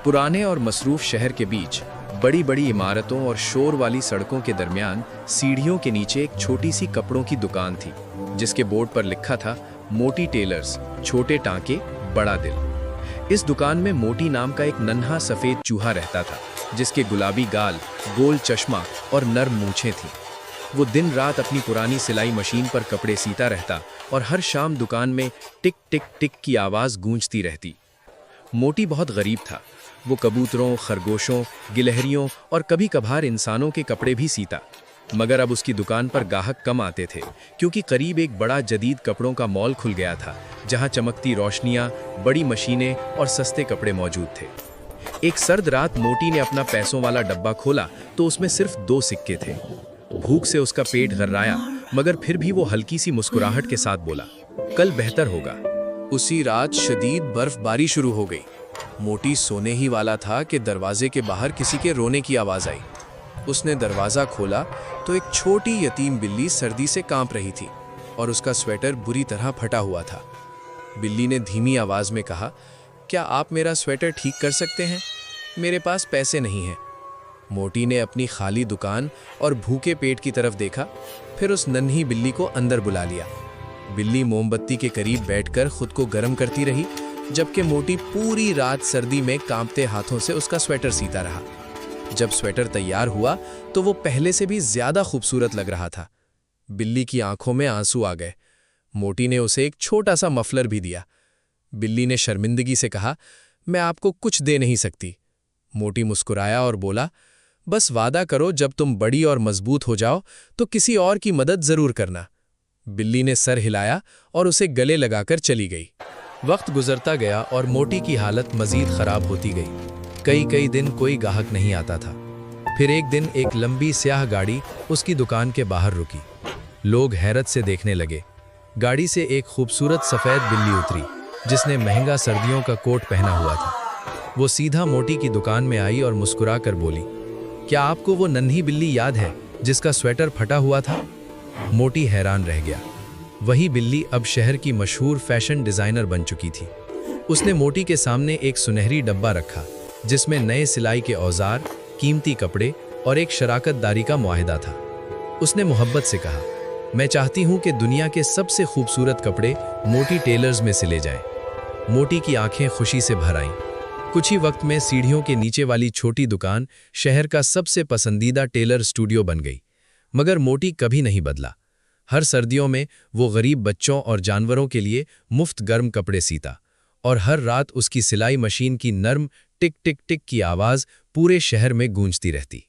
पुराने और मसरूफ शहर के बीच बड़ी बड़ी इमारतों और शोर वाली सड़कों के दरमियान सीढ़ियों के नीचे एक छोटी सी कपड़ों की दुकान थी, जिसके बोर्ड पर लिखा था मोटी टेलर्स, छोटे टांके, बड़ा दिल। इस दुकान में मोटी नाम का एक नन्हा सफ़ेद चूहा रहता था, जिसके गुलाबी गाल, गोल चश्मा और नर्म मूंछें थीं। वो दिन रात अपनी पुरानी सिलाई मशीन पर कपड़े सीता रहता और हर शाम दुकान में टिक टिक टिक की आवाज़ गूंजती रहती। मोटी बहुत गरीब था। वो कबूतरों, खरगोशों, गिलहरियों और कभी कभार इंसानों के कपड़े भी सीता। मगर अब उसकी दुकान पर ग्राहक कम आते थे, क्योंकि करीब एक बड़ा जदीद कपड़ों का मॉल खुल गया था, जहां चमकती रोशनियां, बड़ी मशीनें और सस्ते कपड़े मौजूद थे। एक सर्द रात मोटी ने अपना पैसों वाला डब्बा खोला तो उसमें सिर्फ 2 सिक्के थे। भूख से उसका पेट गर्राया, मगर फिर भी वो हल्की सी मुस्कुराहट के साथ बोला, कल बेहतर होगा। उसी रात शदीद बर्फबारी शुरू हो गई। मोटी सोने ही वाला था कि दरवाजे के बाहर किसी के रोने की आवाज़ आई। उसने दरवाज़ा खोला तो एक छोटी यतीम बिल्ली सर्दी से कांप रही थी और उसका स्वेटर बुरी तरह फटा हुआ था। बिल्ली ने धीमी आवाज़ में कहा, क्या आप मेरा स्वेटर ठीक कर सकते हैं? मेरे पास पैसे नहीं हैं। मोटी ने अपनी खाली दुकान और भूखे पेट की तरफ देखा, फिर उस नन्ही बिल्ली को अंदर बुला लिया। बिल्ली मोमबत्ती के करीब बैठकर खुद को गर्म करती रही, जबकि मोटी पूरी रात सर्दी में कांपते हाथों से उसका स्वेटर सीता रहा। जब स्वेटर तैयार हुआ तो वो पहले से भी ज्यादा खूबसूरत लग रहा था। बिल्ली की आंखों में आंसू आ गए। मोटी ने उसे एक छोटा सा मफलर भी दिया। बिल्ली ने शर्मिंदगी से कहा, मैं आपको कुछ दे नहीं सकती। मोटी मुस्कुराया और बोला, बस वादा करो जब तुम बड़ी और मजबूत हो जाओ तो किसी और की मदद जरूर करना। बिल्ली ने सर हिलाया और उसे गले लगाकर चली गई। वक्त गुजरता गया और मोटी की हालत मजीद खराब होती गई। कई दिन कोई ग्राहक नहीं आता था। फिर एक दिन एक लंबी स्याह गाड़ी उसकी दुकान के बाहर रुकी। लोग हैरत से देखने लगे। गाड़ी से एक खूबसूरत सफ़ेद बिल्ली उतरी, जिसने महंगा सर्दियों का कोट पहना हुआ था। वो सीधा मोटी की दुकान में आई और मुस्कुरा कर बोली, क्या आपको वो नन्ही बिल्ली याद है जिसका स्वेटर फटा हुआ था? मोटी हैरान रह गया। वही बिल्ली अब शहर की मशहूर फैशन डिज़ाइनर बन चुकी थी। उसने मोटी के सामने एक सुनहरी डब्बा रखा, जिसमें नए सिलाई के औजार, कीमती कपड़े और एक शराकतदारी का मुआहदा था। उसने मोहब्बत से कहा, मैं चाहती हूँ कि दुनिया के सबसे खूबसूरत कपड़े मोटी टेलर्स में सिले जाएं। मोटी की आंखें खुशी से भर आईं। कुछ ही वक्त में सीढ़ियों के नीचे वाली छोटी दुकान शहर का सबसे पसंदीदा टेलर स्टूडियो बन गई। मगर मोटी कभी नहीं बदला। हर सर्दियों में वो गरीब बच्चों और जानवरों के लिए मुफ्त गर्म कपड़े सीता, और हर रात उसकी सिलाई मशीन की नर्म टिक टिक टिक की आवाज़ पूरे शहर में गूंजती रहती।